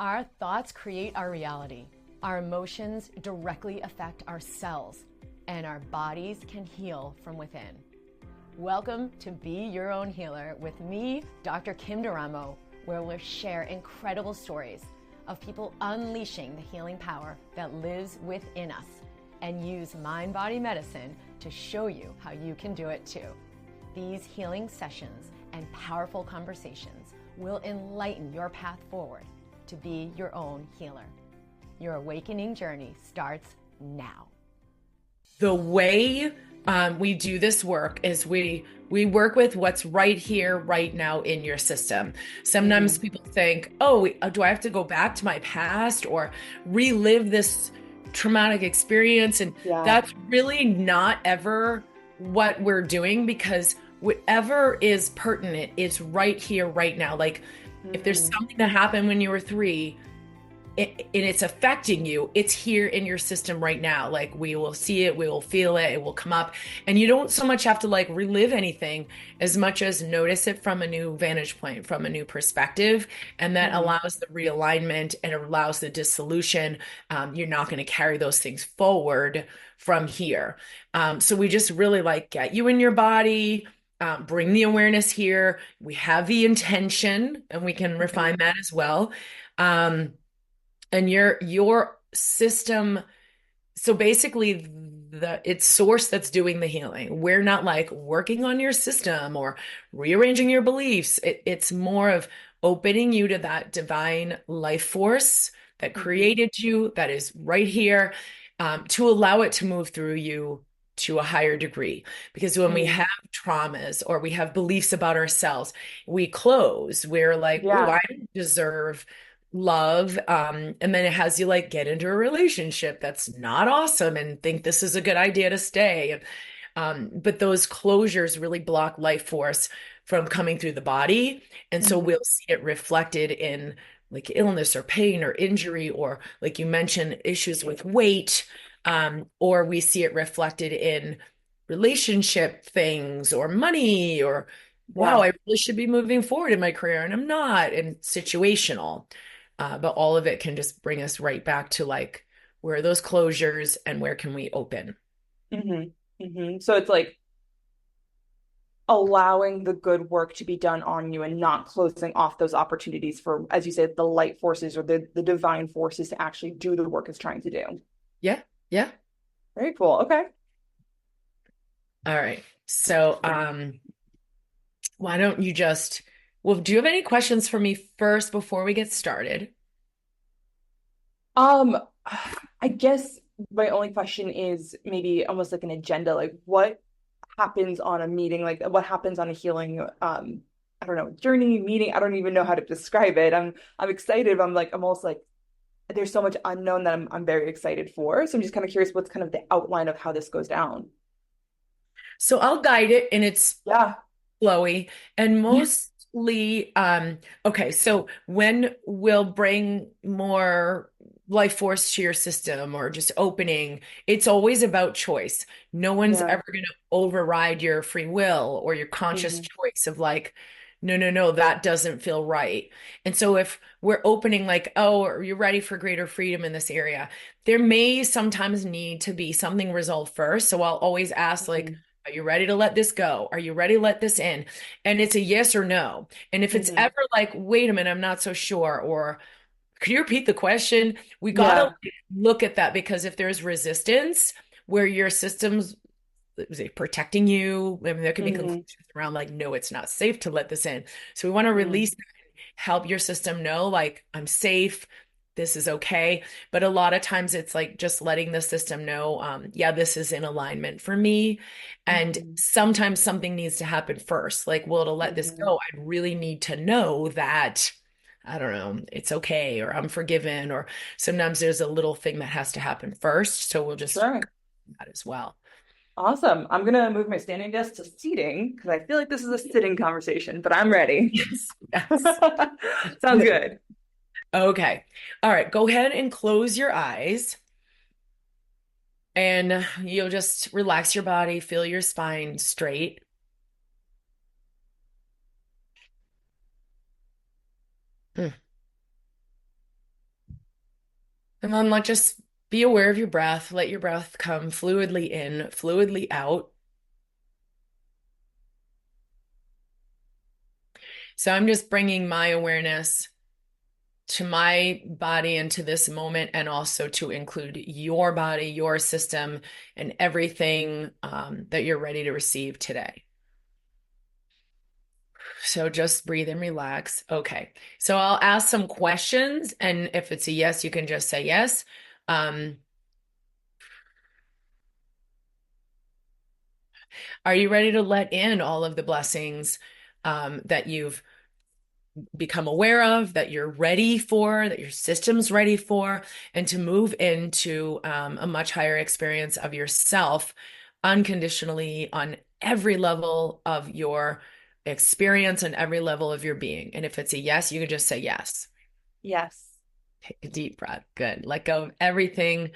Our thoughts create our reality. Our emotions directly affect our cells, and our bodies can heal from within. Welcome to Be Your Own Healer with me, Dr. Kim Duramo, where we'll share incredible stories of people unleashing the healing power that lives within us and use mind-body medicine to show you how you can do it too. These healing sessions and powerful conversations will enlighten your path forward to be your own healer. Your awakening journey starts now. The way we do this work is we work with what's right here, right now in your system. Sometimes people think, oh, do I have to go back to my past or relive this traumatic experience? And that's really not ever what we're doing, because whatever is pertinent is right here, right now. Like if there's something that happened when you were 3, and it's affecting you, it's here in your system right now. Like we will see it, we will feel it, it will come up. And you don't so much have to like relive anything as much as notice it from a new vantage point, from a new perspective. And that allows the realignment and it allows the dissolution. You're not going to carry those things forward from here. So we just really like get you in your body, bring the awareness here. We have the intention and we can refine that as well. And your system, so basically it's source that's doing the healing. We're not like working on your system or rearranging your beliefs. It's more of opening you to that divine life force that created you, that is right here, to allow it to move through you to a higher degree. Because when we have traumas or we have beliefs about ourselves, we close. We're like, oh, I don't deserve love. And then it has you like get into a relationship that's not awesome and think this is a good idea to stay. But those closures really block life force from coming through the body. And so we'll see it reflected in like illness or pain or injury, or like you mentioned, issues with weight. Or we see it reflected in relationship things or money, or wow, I really should be moving forward in my career and I'm not, and situational. But all of it can just bring us right back to like, where are those closures and where can we open? So it's like allowing the good work to be done on you and not closing off those opportunities for, as you said, the light forces or the divine forces to actually do the work it's trying to do. Yeah. Yeah. Very cool. Okay. All right. So, why don't you just, well, do you have any questions for me first before we get started? Um, I guess my only question is maybe almost like an agenda, like what happens on a meeting, like what happens on a healing I don't know, journey, meeting. I don't even know how to describe it. I'm excited. I'm almost like there's so much unknown that I'm very excited for. So I'm just kind of curious what's kind of the outline of how this goes down. So I'll guide it, and it's Yeah. flowy and mostly okay, so when we'll bring more life force to your system or just opening, it's always about choice. No one's Yeah. ever going to override your free will or your conscious choice of like, no, no, no, that doesn't feel right. And so if we're opening like, oh, are you ready for greater freedom in this area, there may sometimes need to be something resolved first. So I'll always ask like, are you ready to let this go? Are you ready to let this in? And it's a yes or no. And if it's ever like, wait a minute, I'm not so sure, or could you repeat the question? We got to Yeah. look at that, because if there's resistance where your system's, is it protecting you? I mean, there could be hmm conclusions around like, no, it's not safe to let this in. So we want to release that, help your system know, like, I'm safe. This is okay. But a lot of times it's like just letting the system know, yeah, this is in alignment for me. And sometimes something needs to happen first. Like, well, to let this go, I really need to know that, I don't know, it's okay, or I'm forgiven, or sometimes there's a little thing that has to happen first. So we'll just Sure. that as well. Awesome. I'm gonna move my standing desk to seating because I feel like this is a sitting conversation, but I'm ready. Yes, yes. Sounds good. Okay. All right. Go ahead and close your eyes, and you'll just relax your body, feel your spine straight. Hmm. And then just be aware of your breath. Let your breath come fluidly in, fluidly out. So I'm just bringing my awareness to my body and to this moment, and also to include your body, your system, and everything that you're ready to receive today. So just breathe and relax. Okay. So I'll ask some questions, and if it's a yes, you can just say yes. Um, are you ready to let in all of the blessings that you've become aware of, that you're ready for, that your system's ready for, and to move into a much higher experience of yourself unconditionally on every level of your experience and every level of your being? And if it's a yes, you can just say yes. Yes. Take a deep breath. Good. Let go of everything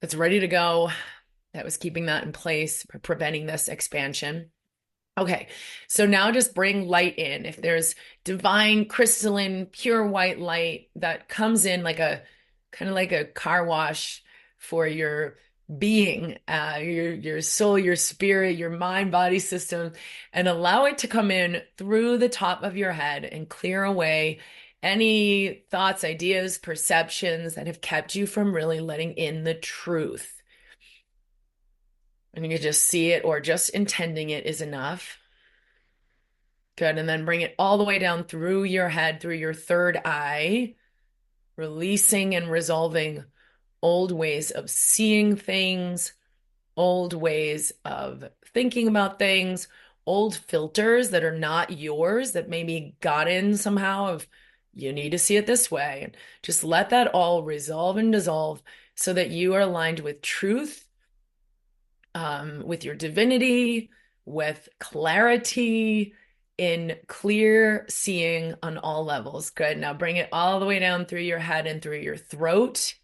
that's ready to go, that was keeping that in place, preventing this expansion. Okay, so now just bring light in. If there's divine, crystalline, pure white light that comes in like a kind of like a car wash for your being, your soul, your spirit, your mind, body system, and allow it to come in through the top of your head and clear away any thoughts, ideas, perceptions that have kept you from really letting in the truth. And you can just see it, or just intending it is enough. Good. And then bring it all the way down through your head, through your third eye, releasing and resolving old ways of seeing things, old ways of thinking about things, old filters that are not yours, that maybe got in somehow of you need to see it this way. And just let that all resolve and dissolve so that you are aligned with truth, with your divinity, with clarity, in clear seeing on all levels. Good. Now bring it all the way down through your head and through your throat.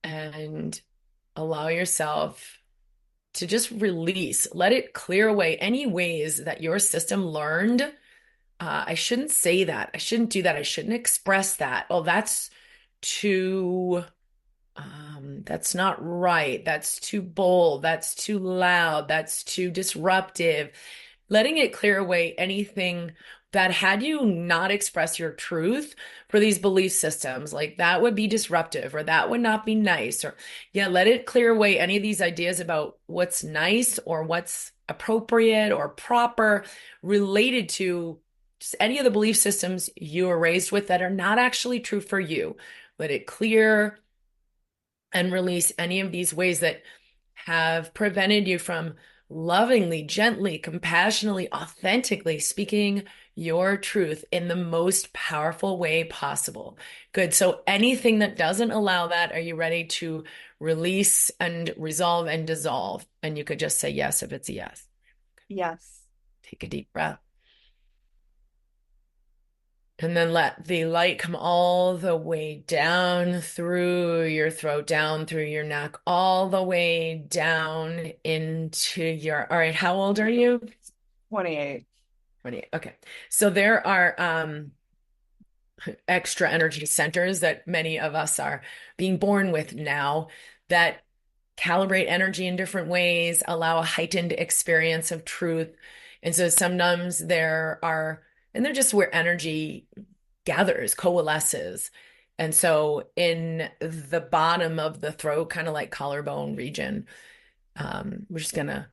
And allow yourself to just release. Let it clear away any ways that your system learned. I shouldn't say that. I shouldn't do that. I shouldn't express that. Oh, too that's not right. That's too bold. That's too loud. That's too disruptive. Letting it clear away anything that had you not express your truth for these belief systems, like that would be disruptive, or that would not be nice, or yeah, let it clear away any of these ideas about what's nice or what's appropriate or proper related to just any of the belief systems you were raised with that are not actually true for you. Let it clear and release any of these ways that have prevented you from lovingly, gently, compassionately, authentically speaking your truth in the most powerful way possible. Good. So anything that doesn't allow that, are you ready to release and resolve and dissolve? And you could just say yes if it's a yes. Yes. Take a deep breath. And then let the light come all the way down through your throat, down through your neck, all the way down into your. All right, how old are you? 28. 28. Okay. So there are extra energy centers that many of us are being born with now that calibrate energy in different ways, allow a heightened experience of truth. And so sometimes and they're just where energy gathers, coalesces. And so in the bottom of the throat, kind of like collarbone region, we're just going to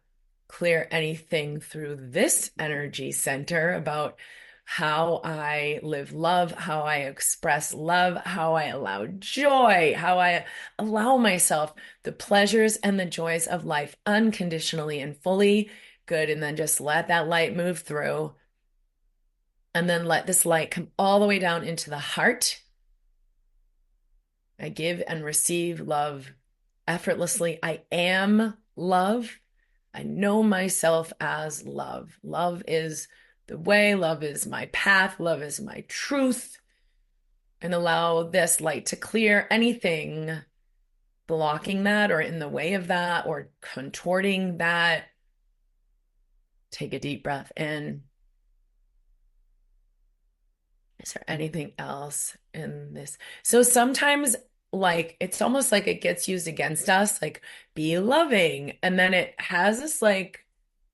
clear anything through this energy center about how I live love, how I express love, how I allow joy, how I allow myself the pleasures and the joys of life unconditionally and fully. Good. And then just let that light move through. And then let this light come all the way down into the heart. I give and receive love effortlessly. I am love. I know myself as love. Love is the way, love is my path, love is my truth. And allow this light to clear anything blocking that or in the way of that or contorting that. Take a deep breath in. Is there anything else in this? So sometimes, like, it's almost like it gets used against us, like, be loving. And then it has us, like,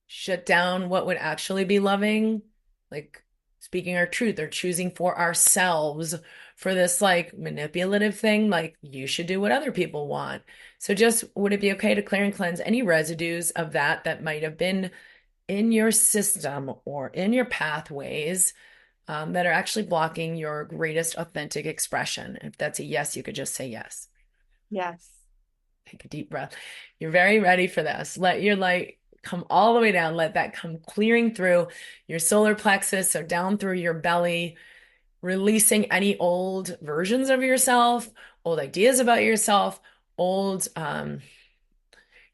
shut down what would actually be loving, like speaking our truth or choosing for ourselves for this, like, manipulative thing, like, you should do what other people want. So, just would it be okay to clear and cleanse any residues of that that might have been in your system or in your pathways? That are actually blocking your greatest authentic expression. If that's a yes, you could just say yes. Yes. Take a deep breath. You're very ready for this. Let your light come all the way down. Let that come clearing through your solar plexus or down through your belly, releasing any old versions of yourself, old ideas about yourself, old,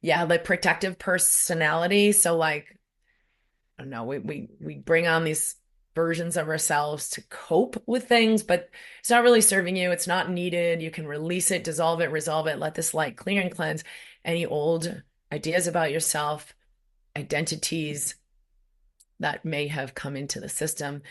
yeah, like protective personality. So, like, I don't know, we bring on these versions of ourselves to cope with things, but it's not really serving you. It's not needed. You can release it, dissolve it, resolve it. Let this light clear and cleanse any old ideas about yourself, identities that may have come into the system.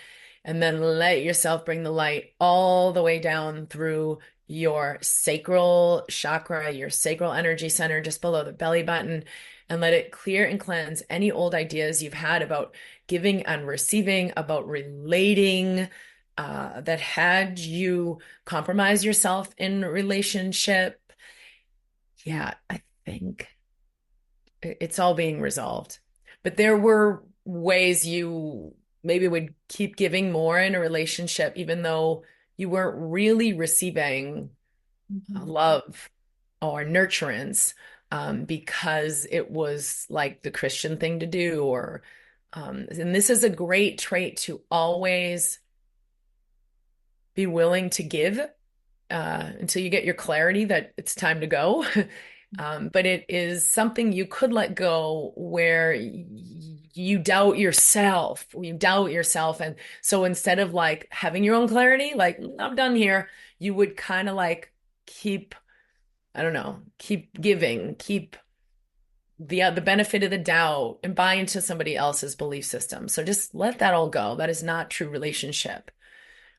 And then let yourself bring the light all the way down through your sacral chakra, your sacral energy center, just below the belly button, and let it clear and cleanse any old ideas you've had about giving and receiving, about relating, that had you compromise yourself in relationship. Yeah, I think it's all being resolved. But there were ways you maybe would keep giving more in a relationship, even though you weren't really receiving Mhm. love or nurturance, because it was like the Christian thing to do, or and this is a great trait to always be willing to give until you get your clarity that it's time to go. But it is something you could let go where you doubt yourself. You doubt yourself. And so instead of like having your own clarity, like, I'm done here, you would kind of like keep, I don't know, keep giving, keep the benefit of the doubt and buy into somebody else's belief system. So just let that all go. That is not true relationship.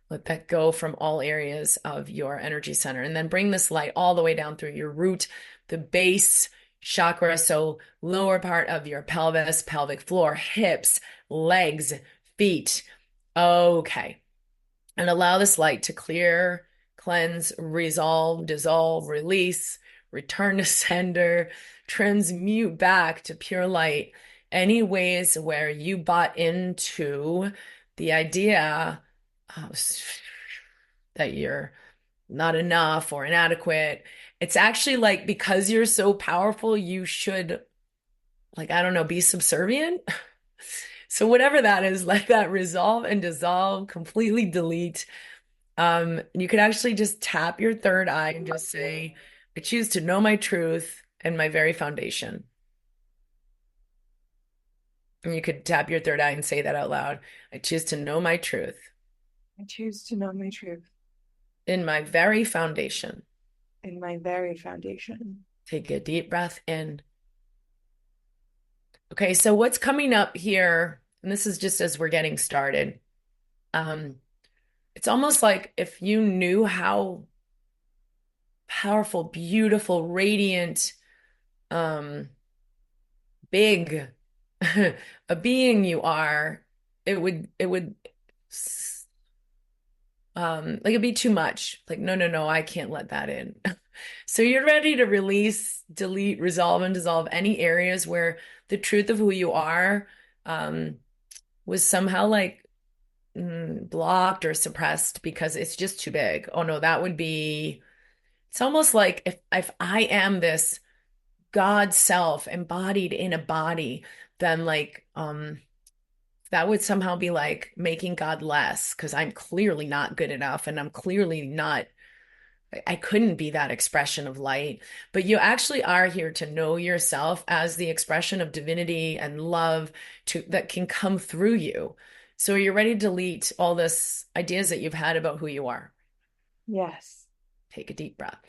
Let that go from all areas of your energy center. And then bring this light all the way down through your root, the base chakra. So, lower part of your pelvis, pelvic floor, hips, legs, feet. Okay. And allow this light to clear, cleanse, resolve, dissolve, release, return to sender, transmute back to pure light. Any ways where you bought into the idea that you're not enough or inadequate. It's actually like, because you're so powerful, you should, like, I don't know, be subservient. So whatever that is, let that resolve and dissolve, completely delete. You could actually just tap your third eye and just say, I choose to know my truth and my very foundation. And you could tap your third eye and say that out loud. I choose to know my truth I choose to know my truth in my very foundation. in my very foundation. Take a deep breath in. Okay, so what's coming up here, and this is just as we're getting started, um, it's almost like if you knew how powerful, beautiful, radiant, um, big a being you are, it would like, it'd be too much. Like, no, no, no, I can't let that in. So you're ready to release, delete, resolve, and dissolve any areas where the truth of who you are was somehow like blocked or suppressed because it's just too big. Oh no, that would be, it's almost like if I am this God self embodied in a body, then like that would somehow be like making God less because I'm clearly not good enough and I'm clearly not, I couldn't be that expression of light. But you actually are here to know yourself as the expression of divinity and love that can come through you. So you're ready to delete all this ideas that you've had about who you are. Yes. Take a deep breath.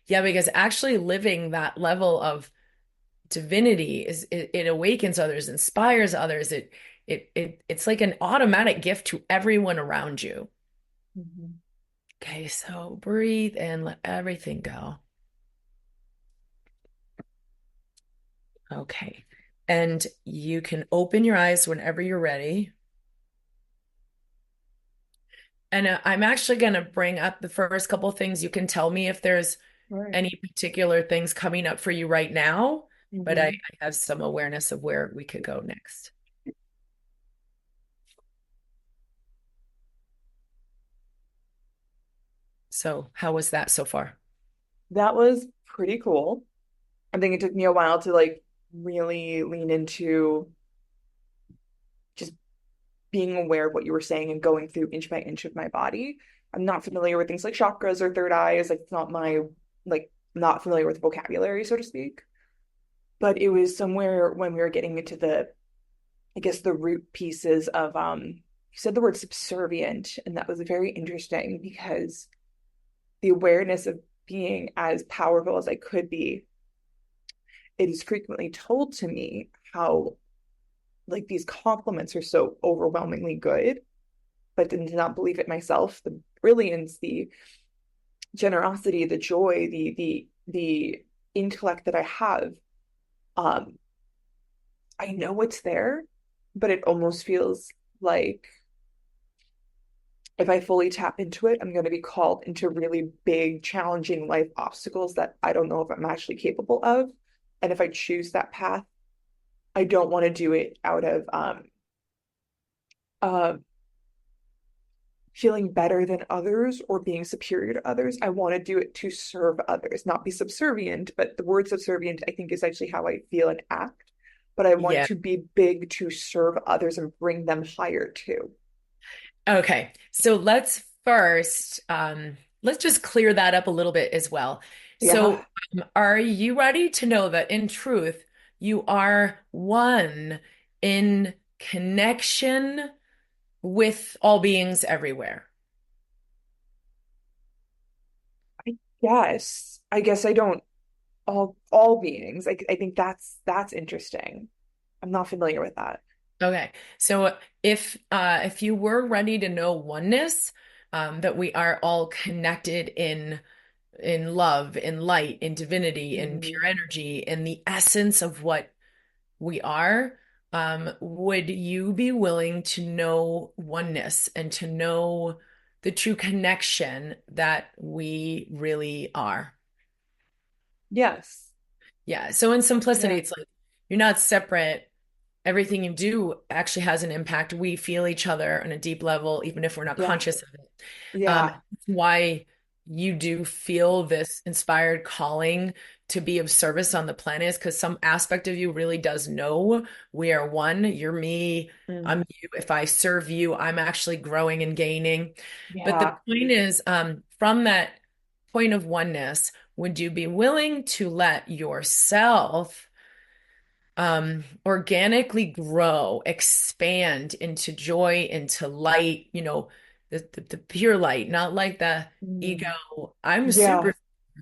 Yeah, because actually living that level of divinity it awakens others, inspires others. It's like an automatic gift to everyone around you. Mhm. Okay, so breathe and let everything go. Okay. And you can open your eyes whenever you're ready. And I'm actually going to bring up the first couple of things. You can tell me if there's Right. any particular things coming up for you right now, but I Mhm. have some awareness of where we could go next. So, how was that so far? That was pretty cool. I think it took me a while to like really lean into just being aware of what you were saying and going through inch by inch of my body. I'm not familiar with things like chakras or third eyes. Like it's not my like not familiar with vocabulary, so to speak. But it was somewhere when we were getting into the, I guess the root pieces of you said the word subservient, and that was very interesting because the awareness of being as powerful as I could be, it is frequently told to me how like these compliments are so overwhelmingly good, but did not believe it myself. The brilliance, the generosity, the joy, the intellect that I have, um, I know it's there, but it almost feels like if I fully tap into it, I'm going to be called into really big, challenging life obstacles that I don't know if I'm actually capable of. And if I choose that path, I don't want to do it out of uh, feeling better than others or being superior to others. I want to do it to serve others, not be subservient. But the word subservient, I think, is actually how I feel and act. But I want Yeah. to be big to serve others and bring them higher too. Okay. So let's just clear that up a little bit as well. Yeah. So, are you ready to know that in truth, you are one in connection with all beings everywhere? I guess I don't all beings. I think that's interesting. I'm not familiar with that. Okay. So if you were ready to know oneness, that we are all connected in love, in light, in divinity, in Mhm. pure energy, in the essence of what we are, would you be willing to know oneness and to know the true connection that we really are? Yes. Yeah. So in simplicity, Yeah. it's like you're not separate. Everything you do actually has an impact. We feel each other on a deep level, even if we're not Yeah. conscious of it. Yeah. It's why you do feel this inspired calling to be of service on the planet is because some aspect of you really does know we are one. You're me, I'm Mm. you. If I serve you, I'm actually growing and gaining. But the Yeah. point is, from that point of oneness, would you be willing to let yourself organically grow, expand into joy, into light, the pure light, not like the ego. Mm. I'm Yeah. super,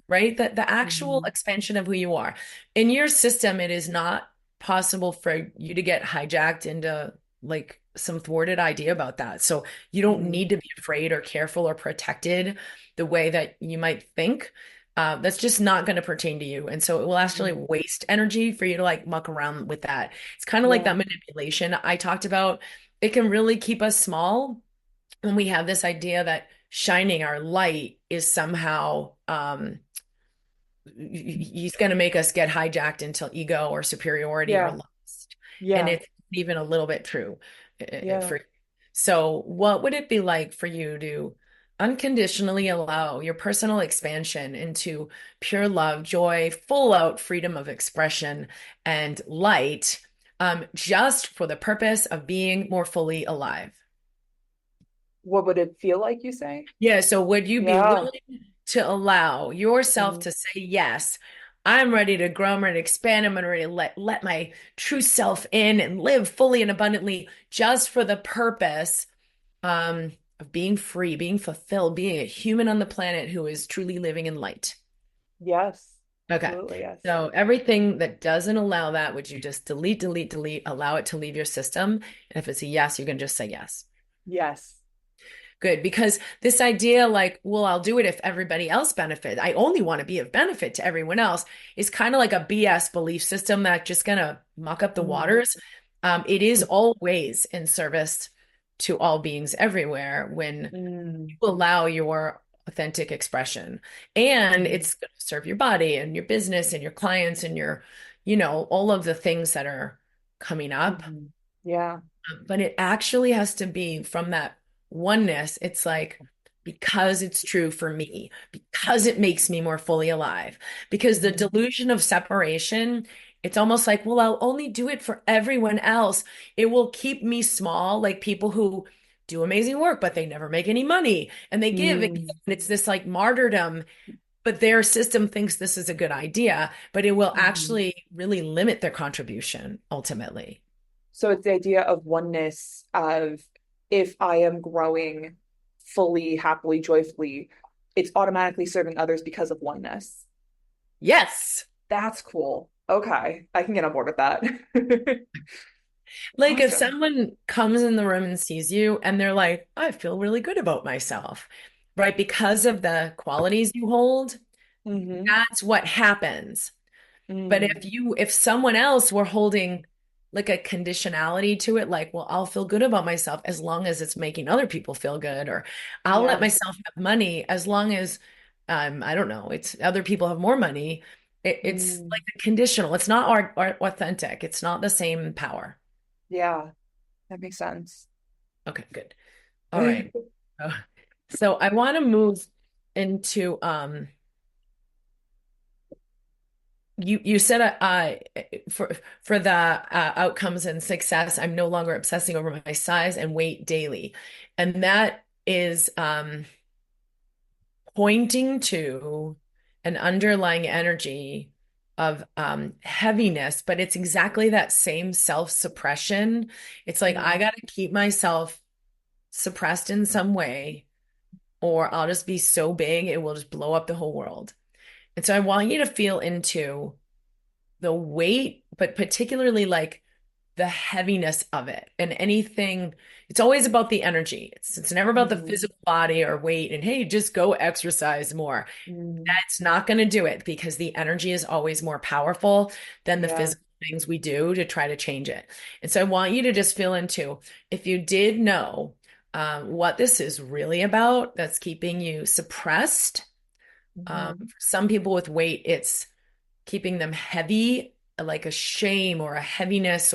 right? That the actual Mhm. expansion of who you are. In your system, it is not possible for you to get hijacked into like some thwarted idea about that. So you don't Mhm. need to be afraid or careful or protected the way that you might think. That's just not going to pertain to you. And so it will actually Mhm. waste energy for you to like muck around with that. It's kind of like Yeah. that manipulation I talked about. It can really keep us small when we have this idea that shining our light is somehow he's going to make us get hijacked into ego or superiority or Yeah. lust. And Yeah. it's even a little bit true Yeah. for so what would it be like for you to unconditionally allow your personal expansion into pure love, joy, full out freedom of expression and light, just for the purpose of being more fully alive? What would it feel like, you say? Yeah, so would you be Yeah. willing to allow yourself Mhm. to say, yes, I'm ready to grow, I'm ready to expand, I'm ready to let my true self in and live fully and abundantly just for the purpose of being free, being fulfilled, being a human on the planet who is truly living in light? Yes. Okay. Absolutely. Yes. So everything that doesn't allow that, would you just delete, delete, delete, allow it to leave your system? And if it's a yes, you can just say yes. Yes. Good. Because this idea, like, well, I'll do it if everybody else benefit. I only want to be of benefit to everyone else is kind of like a BS belief system that just gonna muck up the Mm, waters. It is always in service to all beings everywhere when mm, you allow your authentic expression. And mm, it's going to serve your body and your business and your clients and your, all of the things that are coming up. yeah. But it actually has to be from that oneness. It's like, because it's true for me, because it makes me more fully alive, because the Mhm. delusion of separation, it's almost like, well, I'll only do it for everyone else. It will keep me small, like people who do amazing work, but they never make any money and they give and give. Mm, And it's this like martyrdom, but their system thinks this is a good idea, but it will mhm. actually really limit their contribution ultimately. So it's the idea of oneness of if I am growing fully, happily, joyfully, it's automatically serving others because of oneness. Yes. That's cool. Okay, I can get on board with that. Like if Awesome. someone comes in the room and sees you and they're like, I feel really good about myself, right? Because of the qualities you hold, Hmm. that's what happens. But Mm, if someone else were holding like a conditionality to it, like, well, I'll feel good about myself as long as it's making other people feel good, or I'll let yeah. myself have money as long as, I don't know, it's other people have more money. It's Mm, like a conditional. It's not art authentic. It's not the same power. yeah, that makes sense. Okay, good. All right. Uh, So I want to move into you said for the outcomes and success, I'm no longer obsessing over my size and weight daily. And that is pointing to an underlying energy of heaviness, but it's exactly that same self-suppression. It's like I Mm, got to keep myself suppressed in some way, or I'll just be so big it will just blow up the whole world. And so I want you to feel into the weight, but particularly like the heaviness of it and anything. It's always about the energy. It's never about the mm, physical body or weight and hey, just go exercise more. mm, That's not going to do it because the energy is always more powerful than the yeah. physical things we do to try to change it. And so I want you to just feel into if you did know what this is really about that's keeping you suppressed. Hmm. For some people with weight, it's keeping them heavy, like a shame or a heaviness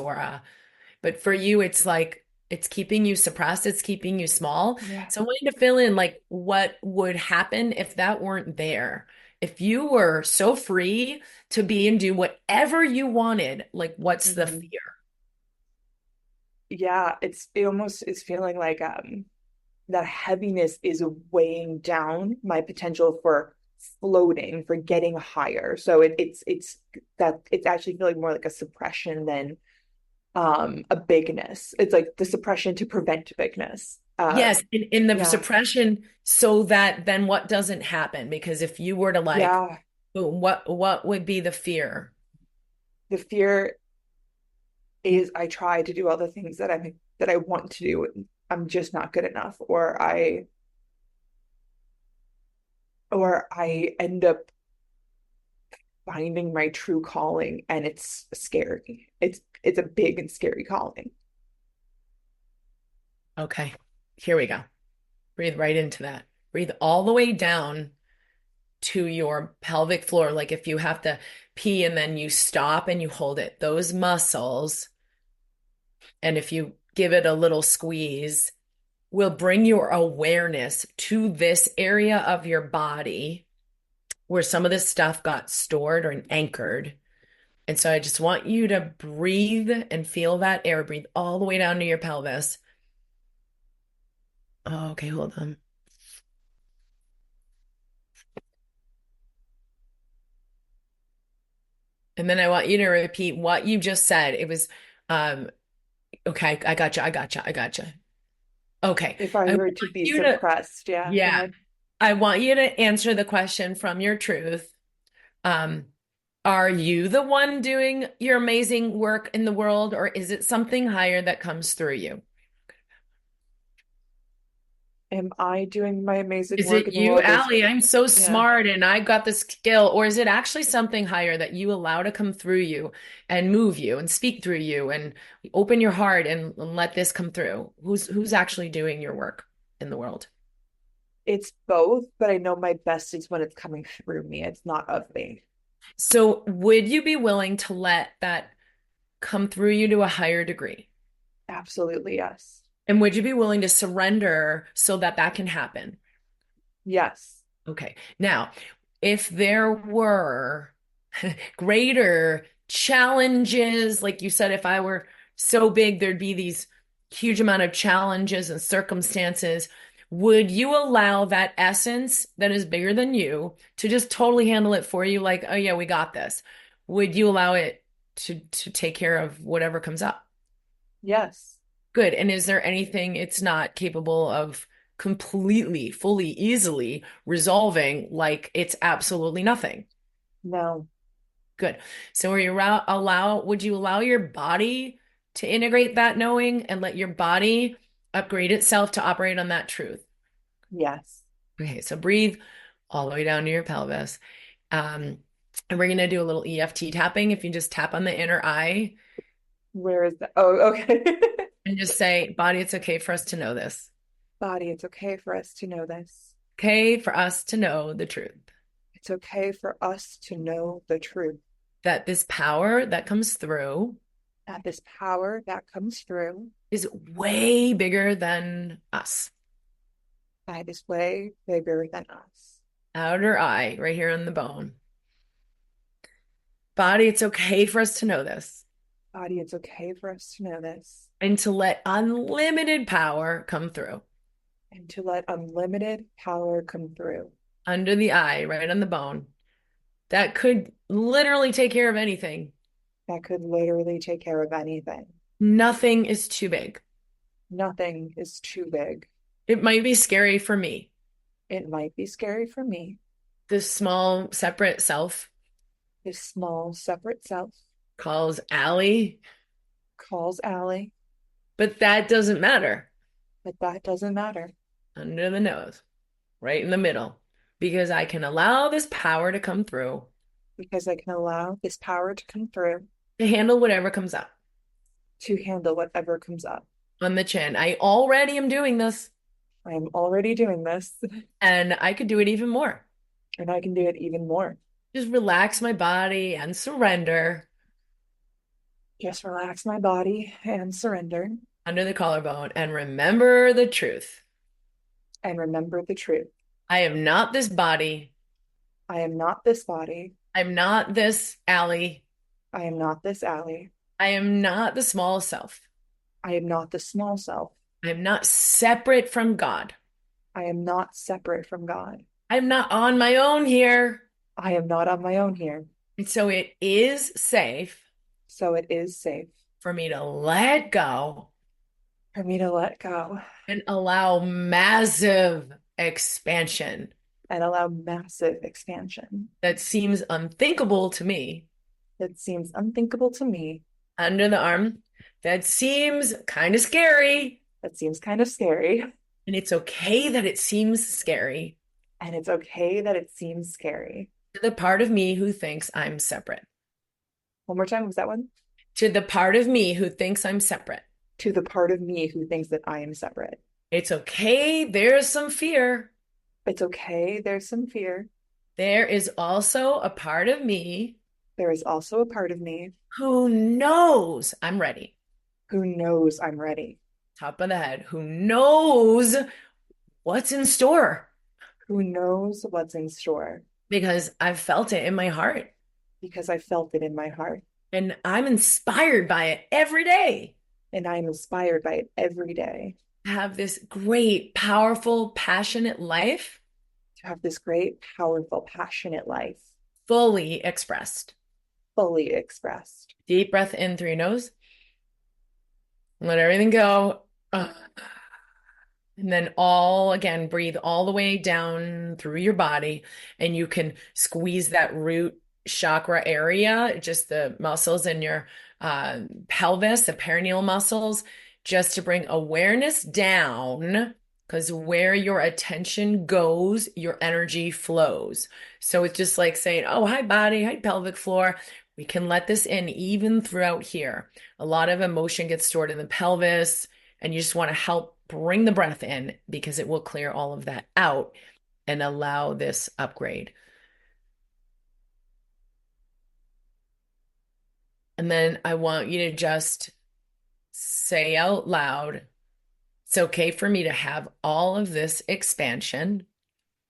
but for you, it's like it's keeping you suppressed, it's keeping you small. Yeah. So I want you to fill in like what would happen if that weren't there. If you were so free to be and do whatever you wanted, like what's the Hmm. fear? Yeah, it almost is feeling like that heaviness is weighing down my potential for floating, for getting higher. So it's that it's actually feeling more like a suppression than a bigness. It's like the suppression to prevent bigness. Yes, in the Yeah. suppression, so that then what doesn't happen? Because if you were to like, Yeah. boom, what would be the fear? The fear is I try to do all the things that I want to do. And I'm just not good enough, or I end up finding my true calling and it's scary. It's a big and scary calling. Okay, here we go. Breathe right into that. Breathe all the way down to your pelvic floor. Like if you have to pee and then you stop and you hold it, those muscles, and if you give it a little squeeze, will bring your awareness to this area of your body where some of this stuff got stored or anchored. And so I just want you to breathe and feel that air. Breathe all the way down to your pelvis. Oh, okay, hold on. And then I want you to repeat what you just said. It was, okay, I got you. I got you. I got you. Okay. If I I were want to be you to, suppressed, yeah, go yeah, ahead. I want you to answer the question from your truth. Um, are you the one doing your amazing work in the world, or is it something higher that comes through you? Am I doing my amazing Is work it in the you, world? Allie? I'm so Yeah, smart and I got the skill. Or is it actually something higher that you allow to come through you and move you and speak through you and open your heart and let this come through? Who's actually doing your work in the world? it's both, but I know my best is when it's coming through me. It's not of me. So would you be willing to let that come through you to a higher degree? Absolutely, yes. And would you be willing to surrender so that that can happen? Yes. Okay. Now, if there were greater challenges, like you said, if I were so big, there'd be these huge amount of challenges and circumstances. Would you allow that essence that is bigger than you to just totally handle it for you? Like, oh yeah, we got this. Would you allow it to take care of whatever comes up? Yes. Good. And is there anything it's not capable of completely, fully, easily resolving, like it's absolutely nothing? No. Good. So are you would you allow your body to integrate that knowing and let your body upgrade itself to operate on that truth? Yes. Okay, so breathe all the way down to your pelvis. Um, and we're gonna do a little EFT tapping. If you just tap on the inner eye Where is that? Oh, okay. and just say, body, it's okay for us to know this. Body, it's okay for us to know this. Okay, for us to know the truth. It's okay for us to know the truth. That this power that comes through That this power that comes through is way bigger than us. by this way bigger than us. Outer eye, right here on the bone. Body, it's okay for us to know this Body, it's okay for us to know this and to let unlimited power come through. and to let unlimited power come through. Under the eye, right on the bone. That could literally take care of anything. That could literally take care of anything. Nothing is too big. Nothing is too big. It might be scary for me, It might be scary for me, this small, separate self this small, separate self calls Allie, calls Allie, but that doesn't matter. but that doesn't matter Under the nose, right in the middle, because I can allow this power to come through because I can allow this power to come through to handle whatever comes up to handle whatever comes up. on the chin. I already am doing this, I am already doing this, and I could do it even more. and I can do it even more. Just relax my body and surrender Just relax my body and surrender under the collarbone and remember the truth. and remember the truth. I am not this body. I am not this body. I'm not this Allie. I am not this Allie. I am not the small self. I am not the small self. I am not separate from God. I am not separate from God. I'm not on my own here. I am not on my own here. And so it is safe So it is safe for me to let go for me to let go and allow massive expansion and allow massive expansion that seems unthinkable to me that seems unthinkable to me, under the arm, that seems kind of scary. that seems kind of scary. And it's okay that it seems scary And it's okay that it seems scary. to the part of me who thinks I'm separate. One more time, was that one? To the part of me who thinks I'm separate. To the part of me who thinks that I am separate. It's okay. There's some fear. It's okay. There's some fear. There is also a part of me There is also a part of me who knows I'm ready. who knows I'm ready, Top of the head, who knows what's in store who knows what's in store because I've felt it in my heart because I felt it in my heart. and I'm inspired by it every day. And I am inspired by it every day To have this great, powerful, passionate life to have this great, powerful, passionate life fully expressed. fully expressed. Deep breath in through your nose. Let everything go. And then again, breathe all the way down through your body. And you can squeeze that root chakra area, just the muscles in your pelvis, the perineal muscles, just to bring awareness down because where your attention goes, your energy flows. So it's just like saying, oh, hi, body, hi, pelvic floor. We can let this in even throughout here. A lot of emotion gets stored in the pelvis, and you just want to help bring the breath in because it will clear all of that out and allow this upgrade. And then I want you to just say out loud, it's okay for me to have all of this expansion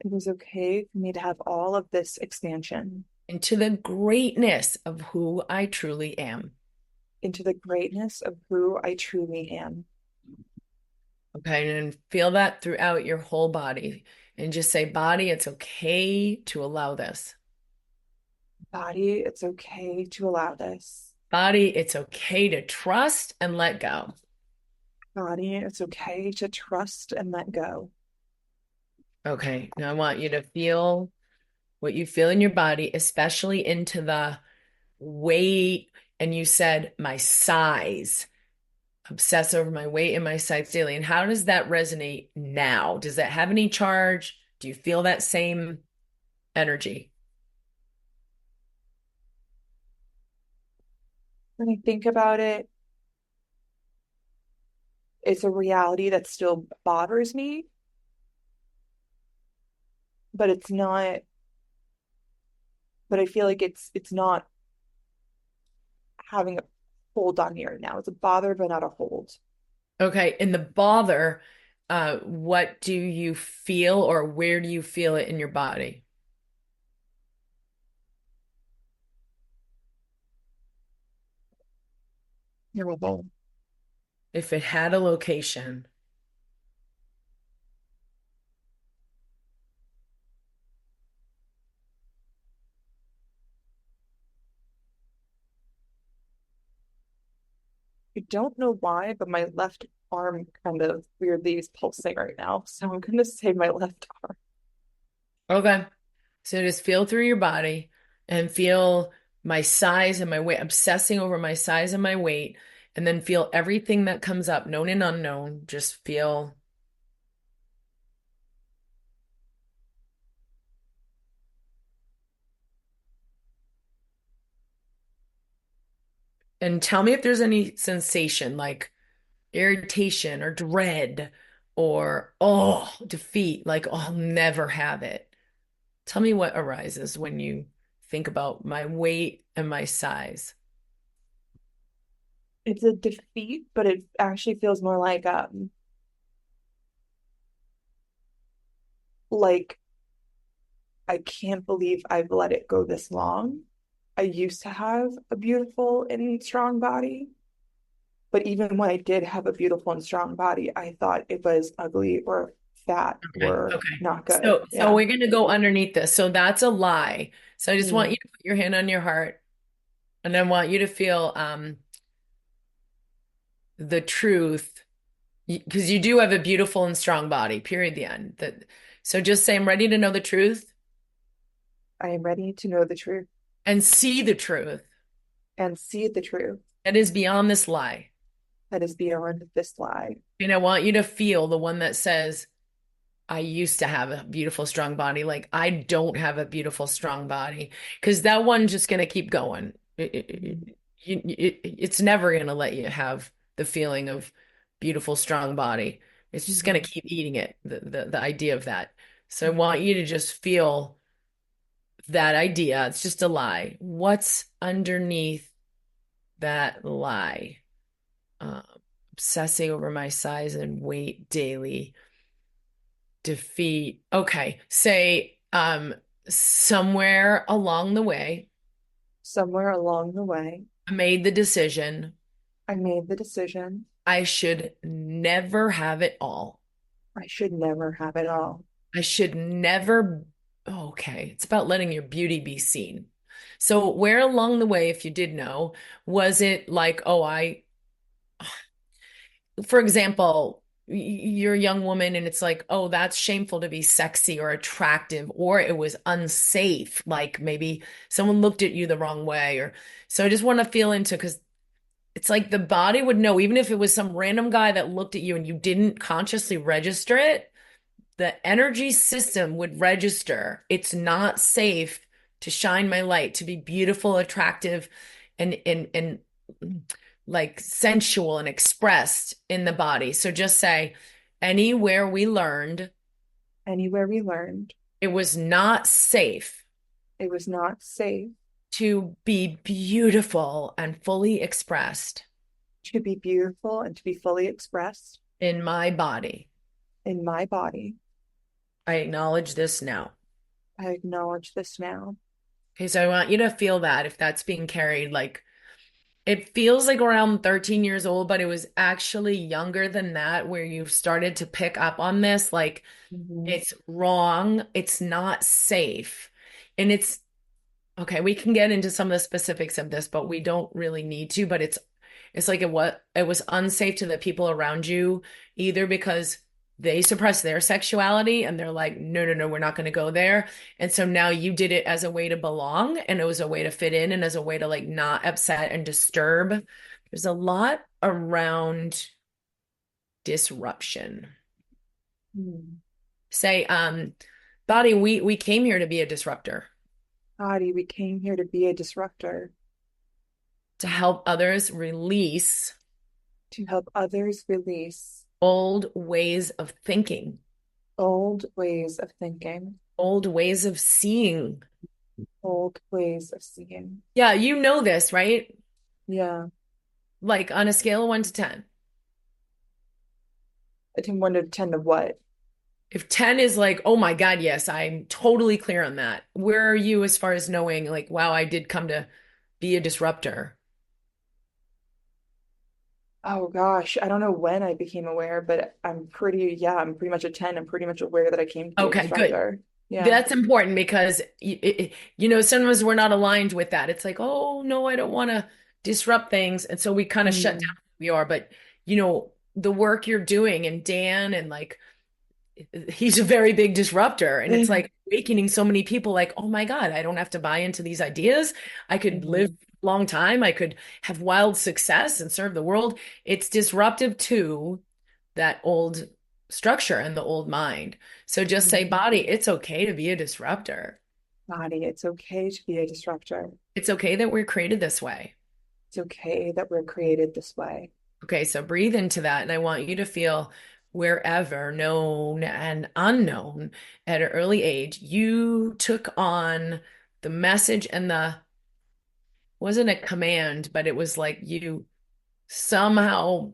It is okay for me to have all of this expansion into the greatness of who I truly am. into the greatness of who I truly am. Okay, and feel that throughout your whole body. And just say, body, it's okay to allow this. Body, it's okay to allow this. Body, it's okay to trust and let go. Body, it's okay to trust and let go. Okay, now I want you to feel what you feel in your body, especially into the weight. And you said, my size, obsess over my weight and my size daily. And how does that resonate now? Does that have any charge? Do you feel that same energy? When I think about it, it's a reality that still bothers me, but it's not, but I feel like it's not having a hold on me right now. It's a bother, but not a hold. Okay, and the bother, what do you feel or where do you feel it in your body? You're welcome. If it had a location. I don't know why, but my left arm kind of weirdly is pulsing right now. So I'm going to say my left arm. Okay. So just feel through your body and feel my size and my weight, obsessing over my size and my weight, and then feel everything that comes up, known and unknown. Just feel. And tell me if there's any sensation like irritation or dread or, oh, defeat, like, oh, I'll never have it. Tell me what arises when you think about my weight and my size. It's a defeat, but it actually feels more like I can't believe I've let it go this long. I used to have a beautiful and strong body, but even when I did have a beautiful and strong body, I thought it was ugly or fat Okay. or Okay. not good. So Yeah. we're going to go underneath this. So that's a lie. So I just want Mm. you to put your hand on your heart and I want you to feel the truth because you do have a beautiful and strong body, period, the end. That so just say I'm ready to know the truth I am ready to know the truth and see the truth and see the truth that is beyond this lie. that is beyond this lie. And I want you to feel the one that says, I used to have a beautiful, strong body. Like, I don't have a beautiful, strong body. Because that one's just going to keep going. It's never going to let you have the feeling of beautiful, strong body. It's just going to Mhm. keep eating it, the idea of that. So I want you to just feel that idea. It's just a lie. What's underneath that lie? Um, Obsessing over my size and weight daily. Defeat. Okay. Say, somewhere along the way, Somewhere along the way, I made the decision I made the decision I should never have it all. I should never have it all. I should never. Okay. It's about letting your beauty be seen. So, where along the way, if you did know, was it like, oh, for example, you're a young woman and it's like, oh, that's shameful to be sexy or attractive, or it was unsafe. Like maybe someone looked at you the wrong way, or so I just want to feel into because It's like the body would know, even if it was some random guy that looked at you and you didn't consciously register it, the energy system would register. It's not safe to shine my light, to be beautiful, attractive, and like sensual and expressed in the body. So just say, anywhere we learned Anywhere we learned it was not safe it was not safe to be beautiful and fully expressed to be beautiful and to be fully expressed in my body. in my body. I acknowledge this now. I acknowledge this now. Okay, so I want you to feel that if that's being carried, like it feels like around 13 years old, but it was actually younger than that where you started to pick up on this. Like Mhm. it's wrong, it's not safe. And it's okay, we can get into some of the specifics of this, but we don't really need to. But it's like it was unsafe to the people around you, either because they suppress their sexuality and they're like, no, no, no, we're not going to go there. And so now you did it as a way to belong and it was a way to fit in and as a way to like not upset and disturb. There's a lot around disruption. Hmm. Say, body, we came here to be a disruptor, Body, we came here to be a disruptor, to help others release to help others release old ways of thinking, old ways of thinking, old ways of seeing. old ways of seeing. Yeah, you know this, right? Yeah. Like on a scale of 1 to 10. I think 1 to 10 of what? If 10 is like, oh my God, yes, I'm totally clear on that. Where are you as far as knowing, like, wow, I did come to be a disruptor? Oh gosh, I don't know when I became aware, but I'm pretty much a 10. I'm pretty much aware that I came to be a Okay, good. disruptor. Yeah. That's important because, sometimes we're not aligned with that. It's like, oh, no, I don't want to disrupt things. And so we kind of shut down Mm. who we are. But, the work you're doing and Dan and like, he's a very big disruptor. And it's like awakening so many people like, oh my God, I don't have to buy into these ideas. I could live Mhm. a long time. I could have wild success and serve the world. It's disruptive to that old structure and the old mind. So just say, Mhm. body, it's okay to be a disruptor. Body, it's okay to be a disruptor. It's okay that we're created this way. It's okay that we're created this way. Okay, so breathe into that. And I want you to feel wherever, known and unknown, at an early age, you took on the message and the wasn't a command, but it was like you somehow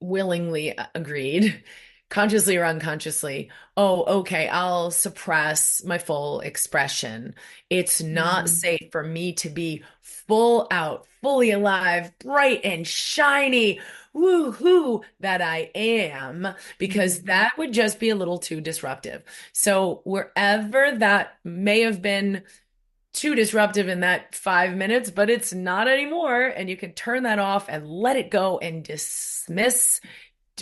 willingly agreed, consciously or unconsciously, oh, okay, I'll suppress my full expression. It's not Mm. safe for me to be full out, fully alive, bright and shiny, woo-hoo, that I am, because Mhm. that would just be a little too disruptive. So wherever that may have been too disruptive in that 5 minutes, but it's not anymore. And you can turn that off and let it go and dismiss,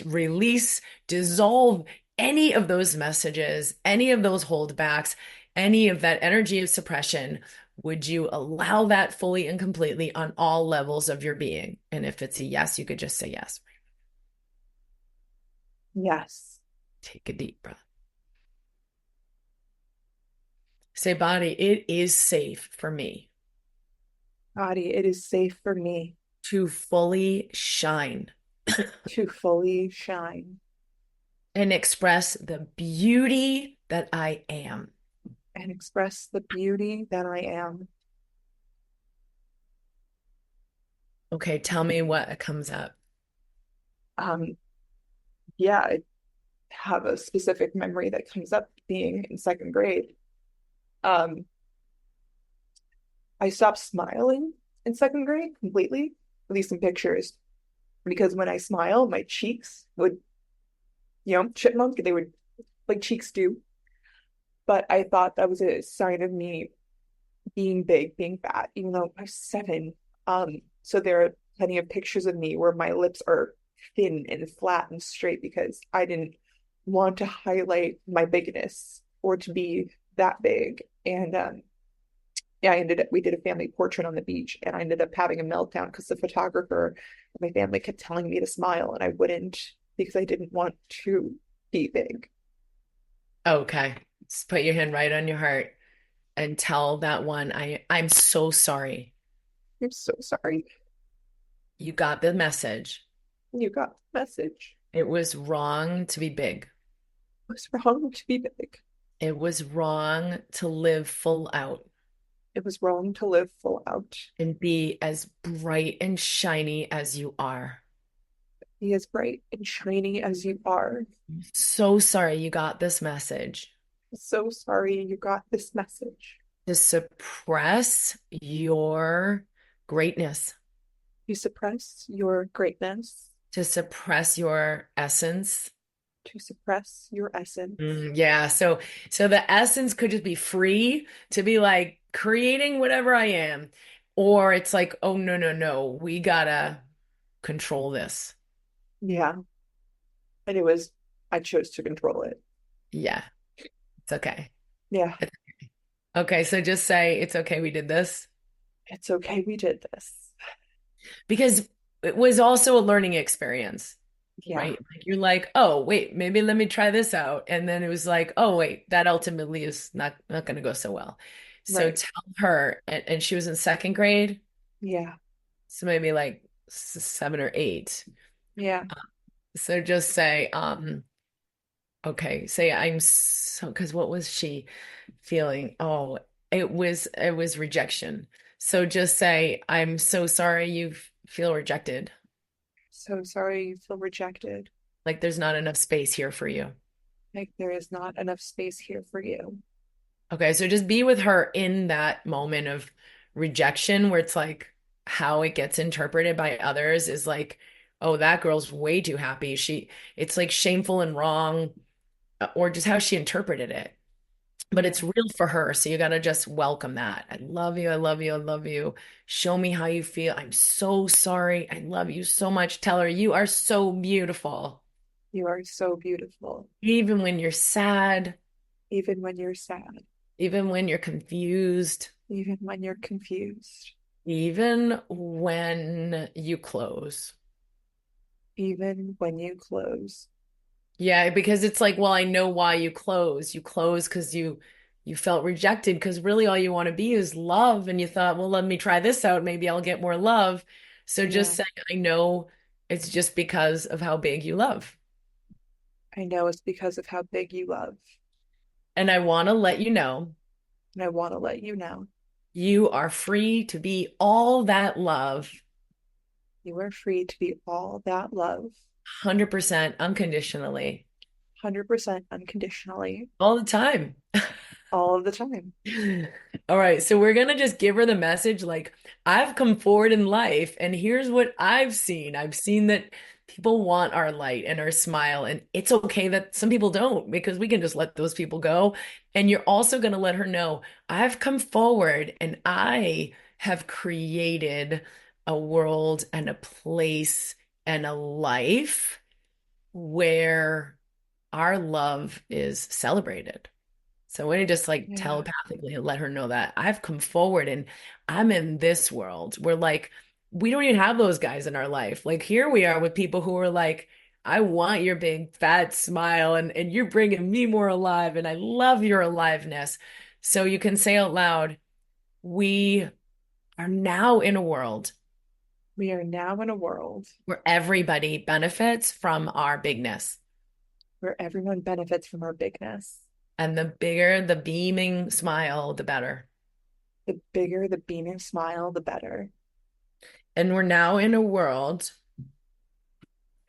release, dissolve any of those messages, any of those holdbacks, any of that energy of suppression. Would you allow that fully and completely on all levels of your being? And if it's a yes, you could just say yes. Yes. Take a deep breath. Say, body, it is safe for me Body, it is safe for me to fully shine to fully shine and express the beauty that I am. and express the beauty that I am. Okay, tell me what comes up. Um, yeah, I have a specific memory that comes up being in second grade. Um, I stopped smiling in second grade completely, at least in pictures, because when I smile, my cheeks would, chipmunk, they would like cheeks do. But I thought that was a sign of me being big, being fat, even though I was 7. So there are plenty of pictures of me where my lips are thin and flat and straight because I didn't want to highlight my bigness or to be that big. And Yeah, we did a family portrait on the beach, and I ended up having a meltdown because the photographer of my family kept telling me to smile, and I wouldn't because I didn't want to be big. Okay. Just put your hand right on your heart and tell that one, I'm so sorry. I'm so sorry. You got the message. You got the message. It was wrong to be big. It was wrong to be big. It was wrong to live full out It was wrong to live full out. and be as bright and shiny as you are. Be as bright and shiny as you are. So sorry you got this message. So sorry you got this message. To suppress your greatness, You suppress your greatness, to suppress your essence. to suppress your essence. Yeah, so the essence could just be free to be like creating whatever I am, or it's like, oh no, no, no, we gotta control this. Yeah. And I chose to control it. Yeah, it's okay. Yeah. Okay, so just say it's okay we did this It's okay we did this. because it was also a learning experience, Yeah. right? Like you're like, oh, wait, maybe let me try this out. And then it was like, oh, wait, that ultimately is not going to go so well. So Right. tell her, and she was in second grade, Yeah. so maybe like 7 or 8. Yeah. So just say, okay, say I'm so, because what was she feeling? Oh, it was rejection. So just say, I'm so sorry you feel rejected. So sorry you feel rejected. Like there's not enough space here for you. Like there is not enough space here for you. Okay, so just be with her in that moment of rejection where it's like how it gets interpreted by others is like, oh, that girl's way too happy. It's like shameful and wrong, or just how she interpreted it. But Yeah. it's real for her. So you got to just welcome that. I love you. I love you. I love you. Show me how you feel. I'm so sorry. I love you so much. Tell her you are so beautiful. You are so beautiful. Even when you're sad, Even when you're sad. even when you're confused, Even when you're confused. even when you close. Even when you close. Yeah, because it's like, well, I know why you close. You close because you felt rejected because really all you want to be is love. And you thought, well, let me try this out. Maybe I'll get more love. So just Yeah. saying, I know it's just because of how big you love. I know it's because of how big you love. And I want to let you know And I want to let you know you are free to be all that love, you are free to be all that love, 100% unconditionally, 100% unconditionally, all the time. all of the time. All right, so we're gonna just give her the message like, I've come forward in life, and here's what I've seen. I've seen that people want our light and our smile, and it's okay that some people don't because we can just let those people go. And you're also gonna let her know, I've come forward and I have created a world and a place and a life where our love is celebrated. So when you just like Yeah. telepathically let her know that I've come forward and I'm in this world where like we don't even have those guys in our life. Like here we are with people who are like, I want your big fat smile and you're bringing me more alive and I love your aliveness. So you can say out loud, we are now in a world We are now in a world where everybody benefits from our bigness. where everyone benefits from our bigness. And the bigger the beaming smile, the better. The bigger the beaming smile, the better. And we're now in a world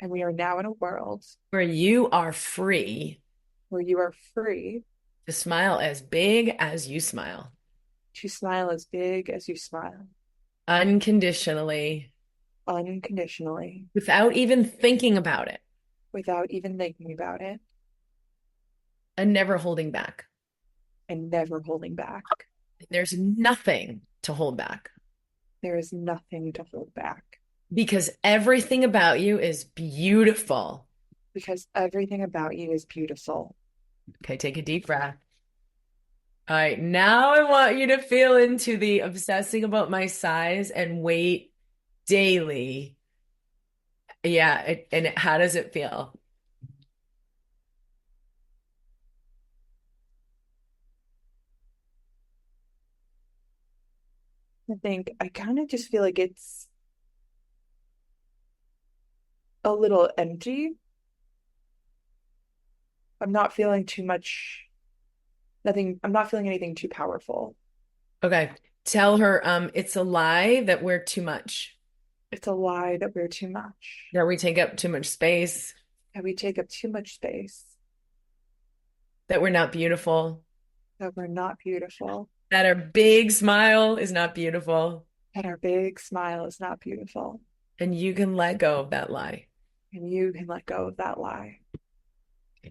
And we are now in a world where you are free where you are free to smile as big as you smile, to smile as big as you smile, unconditionally, unconditionally, without even thinking about it, without even thinking about it, and never holding back. and never holding back. There's nothing to hold back There is nothing to hold back because everything about you is beautiful. because everything about you is beautiful. Okay, take a deep breath. All right, now I want you to feel into the obsessing about my size and weight daily. Yeah, how does it feel? I think I kind of just feel like it's a little empty. I'm not feeling too much, nothing, I'm not feeling anything too powerful. Okay. Tell her it's a lie that we're too much, It's a lie that we're too much, that we take up too much space, that we take up too much space, that we're not beautiful, that we're not beautiful, that our big smile is not beautiful. that our big smile is not beautiful. And you can let go of that lie. And you can let go of that lie.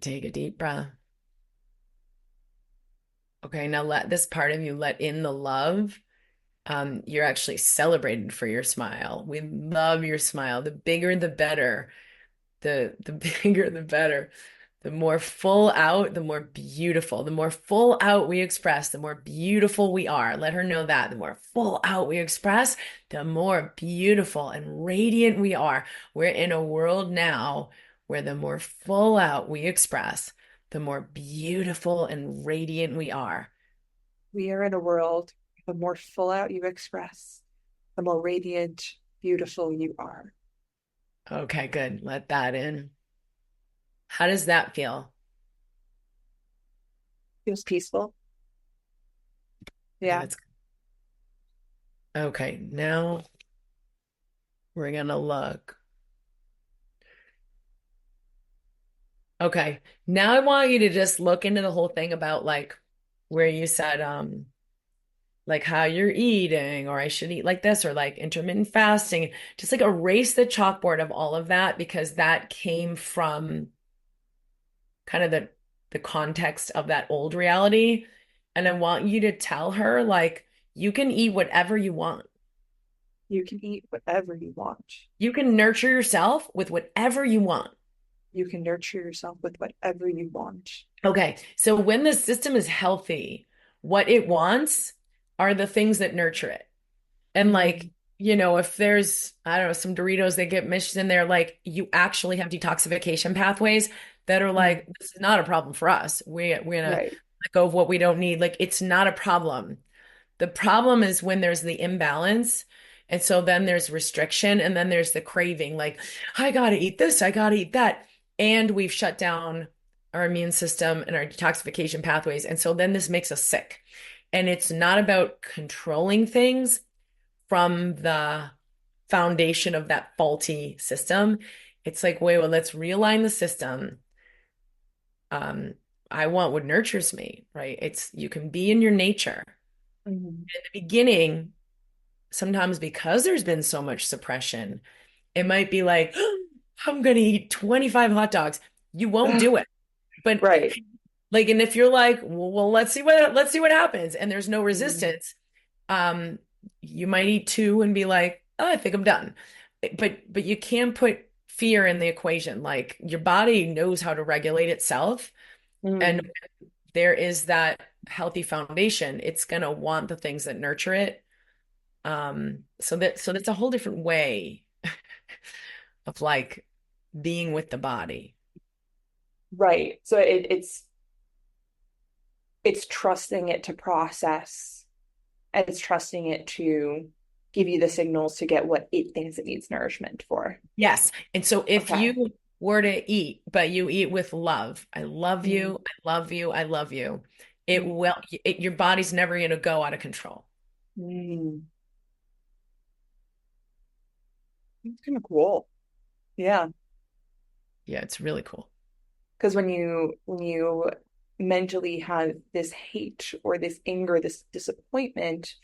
Take a deep breath. Okay, now let this part of you let in the love. You're actually celebrated for your smile. We love your smile. The bigger, the better. The bigger, the better. The more full out, the more beautiful. The more full out we express, the more beautiful we are. Let her know that. The more full out we express, the more beautiful and radiant we are. We're in a world now where the more full out we express, the more beautiful and radiant we are. We are in a world, the more full out you express, the more radiant, beautiful you are. Okay, good. Let that in. How does that feel? Feels peaceful. Okay, Yeah. that's okay. Now we're gonna look. Okay. Now I want you to just look into the whole thing about like where you said like how you're eating or I should eat like this or like intermittent fasting. Just like erase the chalkboard of all of that because that came from kind of the context of that old reality. And I want you to tell her like you can eat whatever you want. You can eat whatever you want. You can nurture yourself with whatever you want. You can nurture yourself with whatever you want. Okay, so when the system is healthy, what it wants are the things that nurture it. And like, Mm, if there's, I don't know, some Doritos that get mixed in there, like you actually have detoxification pathways that are mm, like, this is not a problem for us. We're gonna right. let go of what we don't need. Like it's not a problem. The problem is when there's the imbalance. And so then there's restriction and then there's the craving, like, I gotta eat this, I gotta eat that. And we've shut down our immune system and our detoxification pathways. And so then this makes us sick. And it's not about controlling things from the foundation of that faulty system. It's like, wait, well, let's realign the system. Um, I want what nurtures me, right? It's you can be in your nature. Mm, In the beginning, sometimes because there's been so much suppression, it might be like, I'm gonna eat 25 hot dogs. You won't do it. But right. like, and if you're like, well, let's see what happens, and there's no Mm, resistance, um, you might eat two and be like, oh, I think I'm done. But you can't put fear in the equation. Like your body knows how to regulate itself, and mm, there is that healthy foundation. It's gonna want the things that nurture it. So that's a whole different way of like being with the body. right. So it's trusting it to process and it's trusting it to give you the signals to get what it thinks it needs nourishment for. Yes. And so if Okay. you were to eat, but you eat with love, I love Mm, you, I love you, I love you, mm, your body's never going to go out of control. mm. It's kind of cool. Yeah. Yeah, it's really cool. Because when you mentally have this hate or this anger, this disappointment,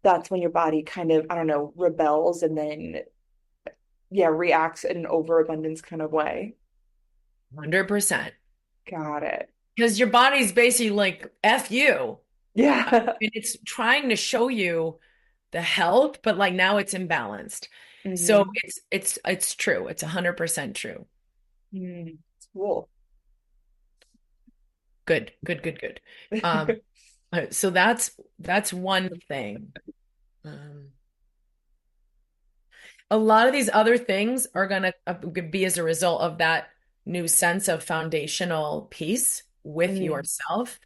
that's when your body kind of, I don't know, rebels and then yeah, reacts in an overabundance kind of way. 100%. Got it. Because your body's basically like, F you. Yeah. And it's trying to show you the health, but like now it's imbalanced. So Hmm. it's true. It's 100% true. It's cool. Good, good, good, good. Um, So that's one thing. Um, a lot of these other things are going to be as a result of that new sense of foundational peace with Mm, yourself.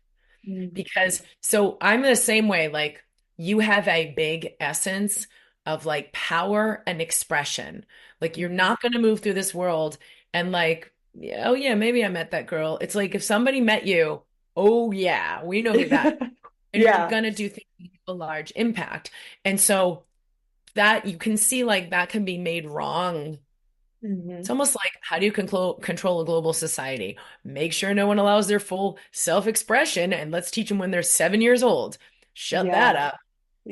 mm, Because so I'm the same way, like you have a big essence of like power and expression. Like you're mm. not going to move through this world and like, yeah, oh yeah, maybe I met that girl. It's like if somebody met you, oh yeah, we know who that. And you're Yeah. going to do things with a large impact. And so that you can see like that can be made wrong. It's Hmm. almost like how do you control a global society? Make sure no one allows their full self-expression and let's teach them when they're 7 years old. Shut that Yeah. up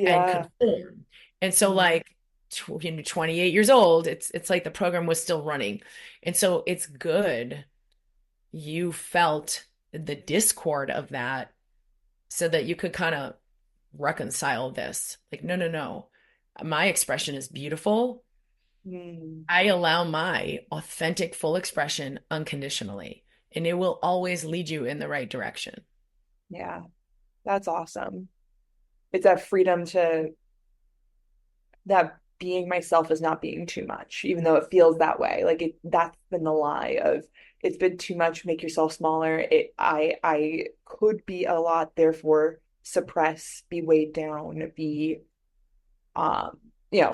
and Yeah. conform. And so Mm, like 28 years old, it's like the program was still running. And so it's good you felt the discord of that so that you could kind of reconcile this. Like, no, no, no. My expression is beautiful. mm. I allow my authentic, full expression unconditionally, and it will always lead you in the right direction. Yeah. That's awesome. It's that freedom to that being myself is not being too much, even though it feels that way. Like that's been the lie of it's been too much, make yourself smaller. I could be a lot, therefore suppress, be weighed down, be um,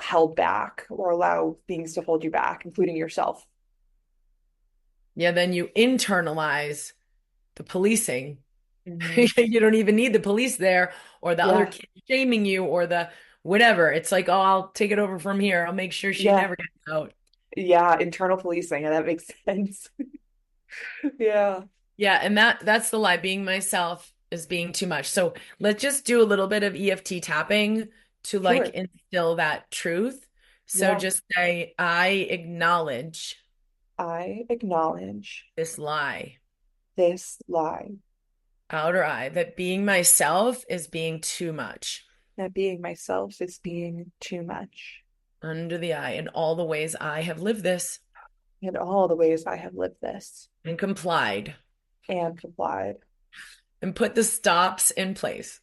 held back or allow things to hold you back, including yourself. Yeah, then you internalize the policing. Hmm. You don't even need the police there or the other Yeah. kid shaming you or the whatever. It's like, oh, I'll take it over from here. I'll make sure she Yeah. never gets out. Yeah. Internal policing. And that makes sense. Yeah. Yeah, and that's the lie. Being myself is being too much. So let's just do a little bit of EFT tapping to like Sure. instill that truth. So Yeah. just say, I acknowledge I acknowledge this lie, this lie, outer eye, that being myself is being too much, that being myself is being too much, under the eye, in all the ways I have lived this in all the ways I have lived this and complied and complied and put the stops in place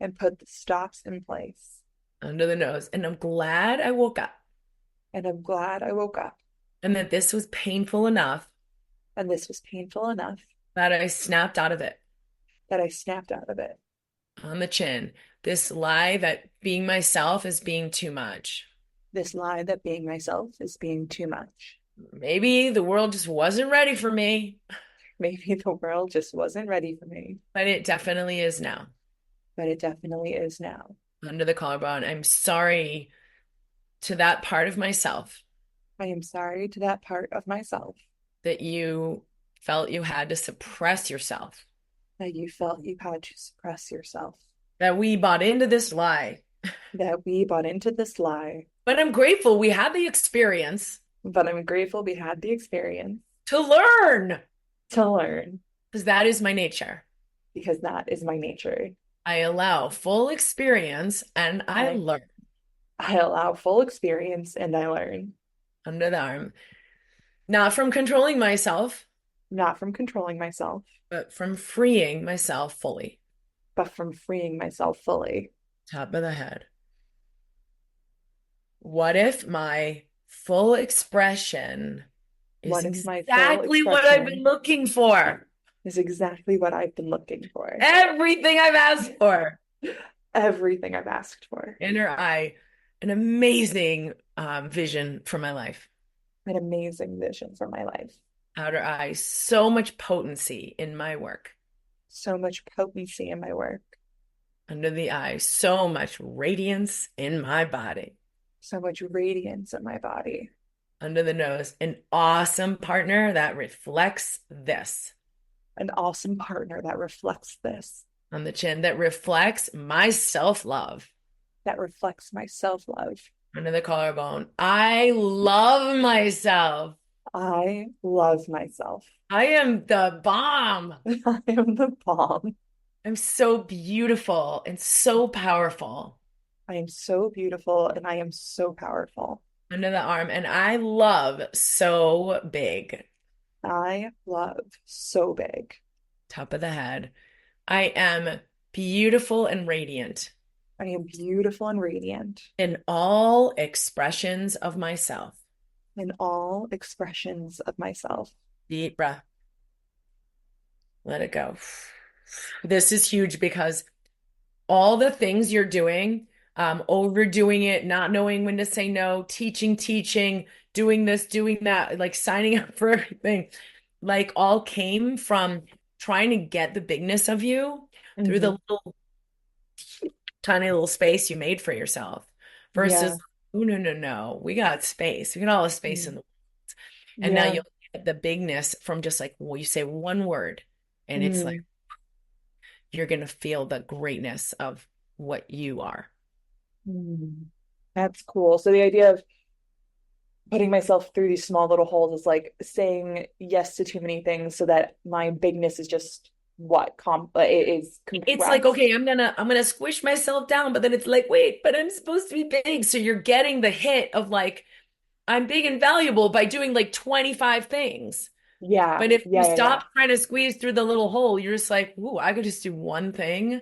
and put the stops in place. under the nose. And I'm glad I woke up And I'm glad I woke up and that this was painful enough and this was painful enough that I snapped out of it that I snapped out of it. on the chin. This lie that being myself is being too much. This lie that being myself is being too much. Maybe the world just wasn't ready for me, Maybe the world just wasn't ready for me, but it definitely is now. but it definitely is now. Under the collarbone. I'm sorry to that part of myself I am sorry to that part of myself that you felt you had to suppress yourself, that you felt you had to suppress yourself, that we bought into this lie. that we bought into this lie. But I'm grateful we had the experience But I'm grateful we had the experience to learn to learn because that is my nature. because that is my nature. I allow full experience and I I learn I allow full experience and I learn, under the arm, not from controlling myself, not from controlling myself, but from freeing myself fully. but from freeing myself fully. Top of the head. What if my full expression is What if my full exactly what I've been expression looking for? is exactly what I've been looking for? Everything I've asked for. Everything I've asked for. Inner eye, an amazing vision for my life. An amazing vision for my life. Outer eye, so much potency in my work. So much potency in my work. Under the eye, so much radiance in my body. So much radiance in my body. Under the nose, an awesome partner that reflects this. An awesome partner that reflects this, On the chin, that reflects my self-love. that reflects my self-love. Under the collarbone, I love myself. I love myself. I am the bomb. I am the bomb. I'm so beautiful and so powerful. I am so beautiful and I am so powerful. Under the arm, and I love so big. I love so big. Top of the head. I am beautiful and radiant I am beautiful and radiant in all expressions of myself. in all expressions of myself. Deep breath. Let it go. This is huge because all the things you're doing, overdoing it, not knowing when to say no, teaching, doing this, doing that, like signing up for everything, like all came from trying to get the bigness of you through the little tiny little space you made for yourself versus, Yeah. oh, no, we got space. We got all the space in the world. And now Yeah. you'll get the bigness from just like, well, you say one word and it's like, Mm. you're going to feel the greatness of what you are. Mm. That's cool. So the idea of putting myself through these small little holes is like saying yes to too many things so that my bigness is just it is It's like, compressed. okay, I'm gonna squish myself down, but then it's like, wait, but I'm supposed to be big. So you're getting the hit of like, I'm big and valuable by doing like 25 things. Yeah. But if you Yeah. Yeah. Yeah. stop trying to squeeze through the little hole, you're just like, ooh, I could just do one thing.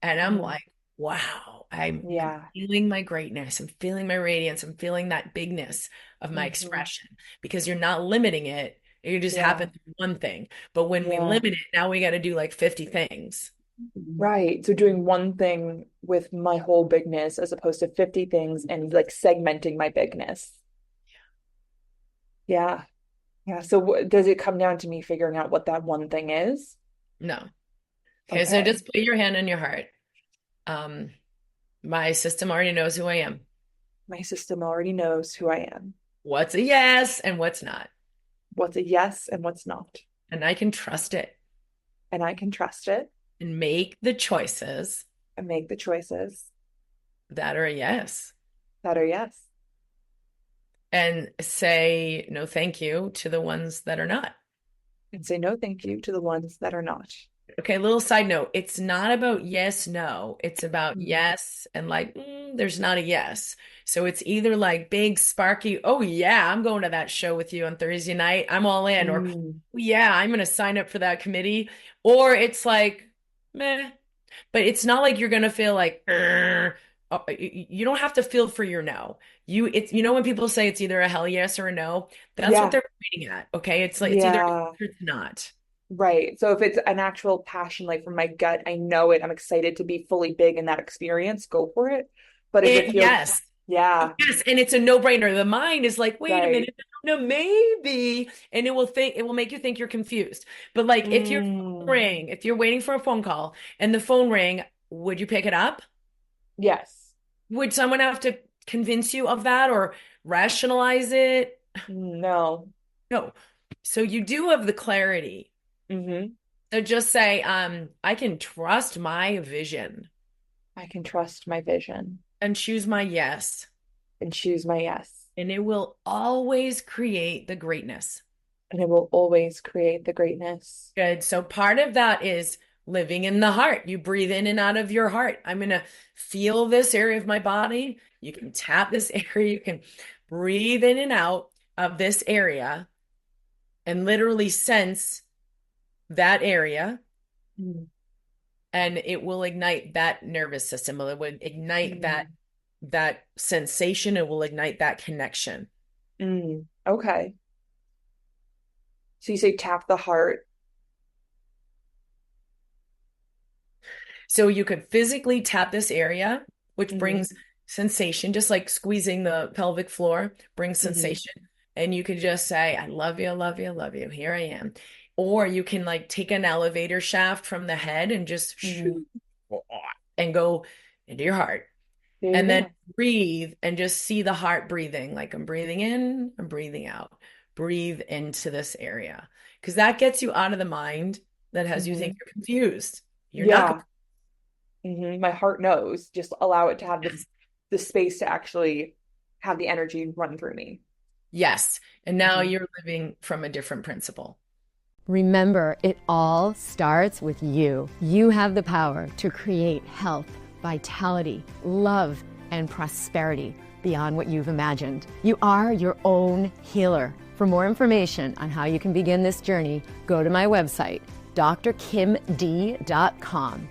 And I'm Mhm. like, wow, I'm Yeah. feeling my greatness. I'm feeling my radiance. I'm feeling that bigness of my Mhm. expression because you're not limiting it. It just Yeah. happened to be one thing. But when we Yeah. limit it, now we got to do like 50 things. Right. So doing one thing with my whole bigness as opposed to 50 things and like segmenting my bigness. Yeah. Yeah. So does it come down to me figuring out what that one thing is? No. Okay, so Okay. just put your hand on your heart. Um, my system already knows who I am. My system already knows who I am, What's a yes and what's not. what's a yes and what's not. And I can trust it And I can trust it and make the choices and make the choices that are a yes. that are yes. And say no thank you to the ones that are not. And say no thank you to the ones that are not. Okay, little side note. It's not about yes, no. It's about Mm. yes and like, there's not a yes. So it's either like big, sparky, oh yeah, I'm going to that show with you on Thursday night. I'm all in. Or, Mm. yeah, I'm going to sign up for that committee. Or it's like, meh. But it's not like you're going to feel like, you don't have to feel for your no. When people say it's either a hell yes or a no, that's what Yeah. they're pointing at. Okay. It's like, it's either Yeah. or it's not. Right. So if it's an actual passion, like from my gut, I know it, I'm excited to be fully big in that experience, go for it. But if it feels, Yes. yeah, Yes. And it's a no-brainer. The mind is like, wait a right. minute, no, maybe. And it will make you think you're confused. But like Mm. if you're waiting for a phone call and the phone rang, would you pick it up? Yes. Would someone have to convince you of that or rationalize it? No. No. So you do have the clarity. Hmm. So just say, I can trust my vision I can trust my vision and choose my yes, and choose my yes. and it will always create the greatness. And it will always create the greatness. Good. So part of that is living in the heart. You breathe in and out of your heart. I'm going to feel this area of my body. You can tap this area. You can breathe in and out of this area and literally sense that area. Mm. And it will ignite that nervous system. It would ignite that sensation. It will ignite that connection. Okay. So you say tap the heart. So you could physically tap this area, which Hmm. brings sensation, just like squeezing the pelvic floor brings Hmm. sensation. And you could just say, I love you, I love you, I love you. Here I am. Or you can like take an elevator shaft from the head and just Hmm. shoo, and go into your heart. There you And then go. breathe and just see the heart breathing. Like I'm breathing in, I'm breathing out. Breathe into this area. Because that gets you out of the mind that has you think Hmm. you're confused. You're not Yeah. My heart knows. Just allow it to have confused. the space to actually have the energy run through me. Yes. And now Hmm. you're living from a different principle. Remember, it all starts with you. You have the power to create health, vitality, love, and prosperity beyond what you've imagined. You are your own healer. For more information on how you can begin this journey, go to my website, drkimd.com,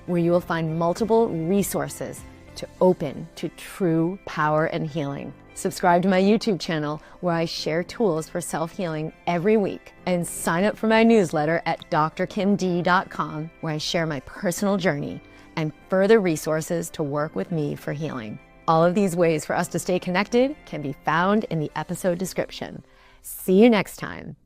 where you will find multiple resources to open to true power and healing. Subscribe to my YouTube channel, where I share tools for self-healing every week, and sign up for my newsletter at drkimd.com, where I share my personal journey and further resources to work with me for healing. All of these ways for us to stay connected can be found in the episode description. See you next time.